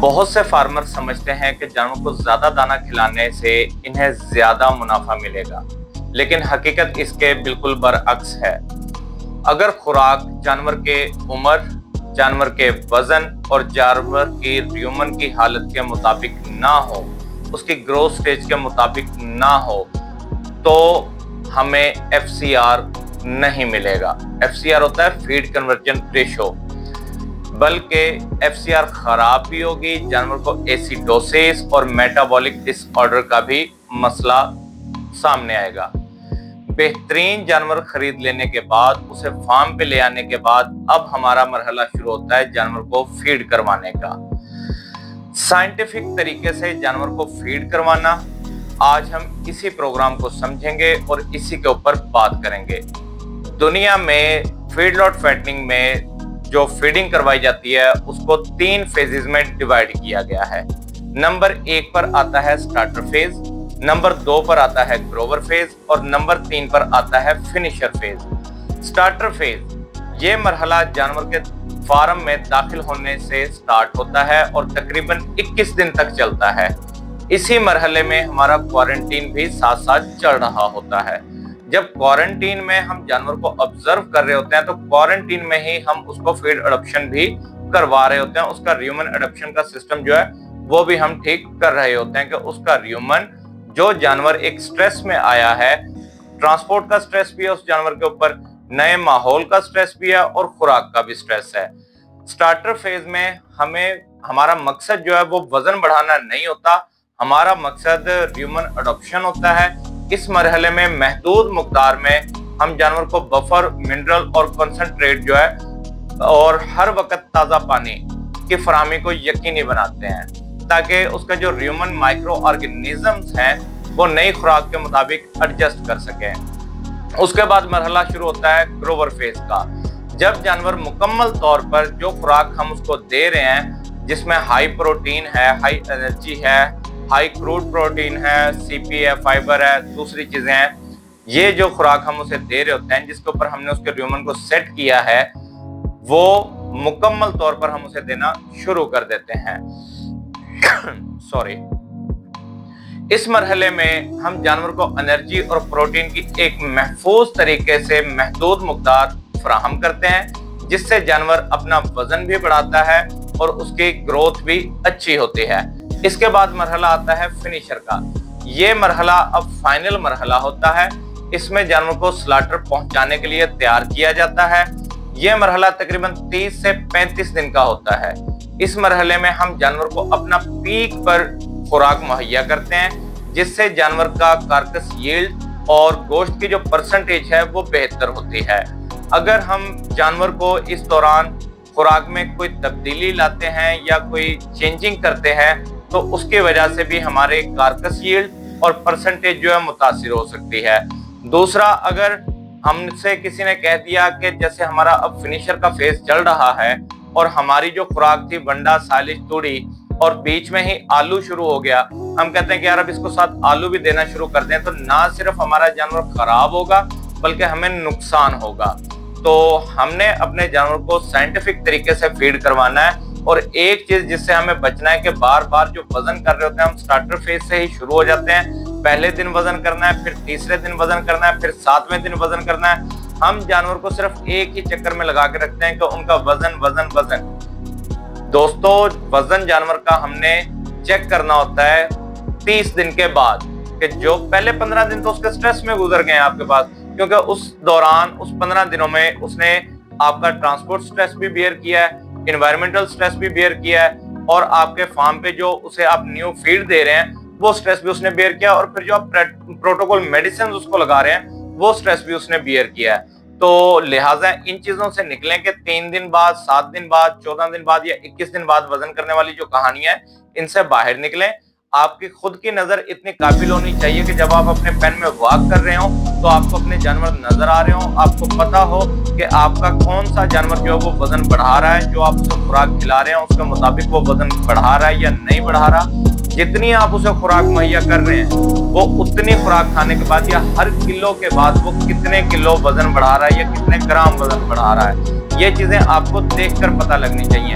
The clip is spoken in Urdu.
بہت سے فارمر سمجھتے ہیں کہ جانور کو زیادہ دانہ کھلانے سے انہیں زیادہ منافع ملے گا، لیکن حقیقت اس کے بالکل برعکس ہے۔ اگر خوراک جانور کے عمر، جانور کے وزن اور جانور کی ریومن کی حالت کے مطابق نہ ہو، اس کی گروتھ سٹیج کے مطابق نہ ہو، تو ہمیں FCR نہیں ملے گا۔ FCR ہوتا ہے فیڈ کنورجن ریشو، بلکہ FCR خراب بھی ہوگی، جانور کو ایسیڈوسس اور میٹابولک ڈس آرڈر کا بھی مسئلہ سامنے آئے گا۔ بہترین جانور خرید لینے کے بعد، اسے فارم پہ لے آنے کے بعد، اب ہمارا مرحلہ شروع ہوتا ہے جانور کو فیڈ کروانے کا۔ سائنٹیفک طریقے سے جانور کو فیڈ کروانا، آج ہم اسی پروگرام کو سمجھیں گے اور اسی کے اوپر بات کریں گے۔ دنیا میں فیڈ لاٹ فیٹنگ میں جو فیڈنگ کروائی جاتی ہے اس کو 3 فیزز میں ڈیوائیڈ کیا گیا ہے۔ نمبر 1 پر آتا ہے سٹارٹر فیز، نمبر 2 پر آتا ہے گروور فیز اور نمبر 3 پر آتا ہے فنیشر فیز۔ سٹارٹر فیز یہ مرحلہ جانور کے فارم میں داخل ہونے سے سٹارٹ ہوتا ہے اور تقریباً 21 دن تک چلتا ہے۔ اسی مرحلے میں ہمارا کوارنٹین بھی ساتھ ساتھ چل رہا ہوتا ہے۔ جب کوارنٹین میں ہم جانور کو آبزرو کر رہے ہوتے ہیں تو کوارنٹین میں ہی ہم اس کو فیڈ اڈاپشن بھی کروا رہے ہوتے ہیں۔ اس کا ریومن اڈاپشن کا سسٹم جو ہے وہ بھی ہم ٹھیک کر رہے ہوتے ہیں کہ اس کا ریومن جو جانور ایک سٹریس میں آیا ہے، ٹرانسپورٹ کا سٹریس بھی ہے اس جانور کے اوپر، نئے ماحول کا سٹریس بھی ہے اور خوراک کا بھی سٹریس ہے۔ سٹارٹر فیز میں ہمارا مقصد جو ہے وہ وزن بڑھانا نہیں ہوتا، ہمارا مقصد ریومن اڈاپشن ہوتا ہے۔ اس مرحلے میں محدود مقدار میں ہم جانور کو بفر، منرل اور کنسنٹریٹ جو ہے اور ہر وقت تازہ پانی کی فراہمی کو یقینی بناتے ہیں تاکہ اس کا جو ریومن مائکرو آرگینزمز ہیں وہ نئی خوراک کے مطابق ایڈجسٹ کر سکیں۔ اس کے بعد مرحلہ شروع ہوتا ہے گروور فیز کا، جب جانور مکمل طور پر جو خوراک ہم اس کو دے رہے ہیں، جس میں ہائی پروٹین ہے، ہائی انرجی ہے، ہائی کروڈ پروٹین ہے، CP ہے، فائبر ہے، دوسری چیزیں ہیں، یہ جو خوراک ہم اسے دے رہے ہوتے ہیں جس کے اوپر ہم نے اس کے ریومن کو سیٹ کیا ہے، وہ مکمل طور پر ہم اسے دینا شروع کر دیتے ہیں۔ اس مرحلے میں ہم جانور کو انرجی اور پروٹین کی ایک محفوظ طریقے سے محدود مقدار فراہم کرتے ہیں، جس سے جانور اپنا وزن بھی بڑھاتا ہے اور اس کی گروتھ بھی اچھی ہوتی ہے۔ اس کے بعد مرحلہ آتا ہے فنیشر کا۔ یہ مرحلہ اب فائنل مرحلہ ہوتا ہے، اس میں جانور کو سلاٹر پہنچانے کے لیے تیار کیا جاتا ہے۔ یہ مرحلہ تقریباً 30 سے 35 دن کا ہوتا ہے۔ اس مرحلے میں ہم جانور کو اپنا پیک پر خوراک مہیا کرتے ہیں، جس سے جانور کا کارکس ییلڈ اور گوشت کی جو پرسنٹیج ہے وہ بہتر ہوتی ہے۔ اگر ہم جانور کو اس دوران خوراک میں کوئی تبدیلی لاتے ہیں یا کوئی چینجنگ کرتے ہیں تو اس کی وجہ سے بھی ہمارے کارکس ییلڈ اور پرسنٹیج جو ہے متاثر ہو سکتی ہے۔ دوسرا، اگر ہم سے کسی نے کہہ دیا کہ جیسے ہمارا اب فنیشر کا فیز چل رہا ہے اور ہماری جو خوراک تھی بنڈا، سالش، توڑی اور بیچ میں ہی آلو شروع ہو گیا، ہم کہتے ہیں کہ یار اب اس کو ساتھ آلو بھی دینا شروع کر دیں، تو نہ صرف ہمارا جانور خراب ہوگا بلکہ ہمیں نقصان ہوگا۔ تو ہم نے اپنے جانور کو سائنٹیفک طریقے سے فیڈ کروانا ہے۔ اور ایک چیز جس سے ہمیں بچنا ہے کہ بار بار جو وزن کر رہے ہوتے ہیں، ہم سٹارٹر فیز سے ہی شروع ہو جاتے ہیں، پہلے دن وزن کرنا ہے، پھر تیسرے دن وزن کرنا ہے، پھر 7ویں دن وزن کرنا ہے۔ ہم جانور کو صرف ایک ہی چکر میں لگا کے رکھتے ہیں کہ ان کا وزن۔ دوستو، وزن جانور کا ہم نے چیک کرنا ہوتا ہے 30 دن کے بعد، کہ جو پہلے 15 دن تو اس کے سٹریس میں گزر گئے ہیں آپ کے پاس، کیونکہ اس دوران، اس 15 دنوں میں اس نے آپ کا ٹرانسپورٹ سٹریس بھی بیئر کیا ہے، انوائرمنٹل سٹریس بھی بیئر کیا ہے، اور آپ کے فارم پہ جو اسے آپ نیو فیڈ دے رہے ہیں وہ سٹریس بھی اس نے بیئر کیا، اور پھر جو آپ پروٹوکول میڈیسنز اس کو لگا رہے ہیں وہ سٹریس بھی اس نے بیئر کیا ہے۔ تو لہٰذا ان چیزوں سے نکلیں کہ 3 دن بعد، 7 دن بعد، 14 دن بعد یا 21 دن بعد وزن کرنے والی جو کہانیاں ہیں ان سے باہر نکلیں۔ آپ کی خود کی نظر اتنی قابل ہونی چاہیے کہ جب آپ اپنے پین میں واک کر رہے ہوں تو آپ کو اپنے جانور نظر آ رہے ہوں، آپ کو پتا ہو کہ آپ کا کون سا جانور جو ہے وہ وزن بڑھا رہا ہے، جو آپ اس کو خوراک کھلا رہے ہیں اس کے مطابق وہ وزن بڑھا رہا ہے یا نہیں بڑھا رہا۔ جتنی آپ اسے خوراک مہیا کر رہے ہیں وہ اتنی خوراک کھانے کے بعد یا ہر کلو کے بعد وہ کتنے کلو وزن بڑھا رہا ہے یا کتنے گرام وزن بڑھا رہا ہے، یہ چیزیں آپ کو دیکھ کر پتہ لگنی چاہیے۔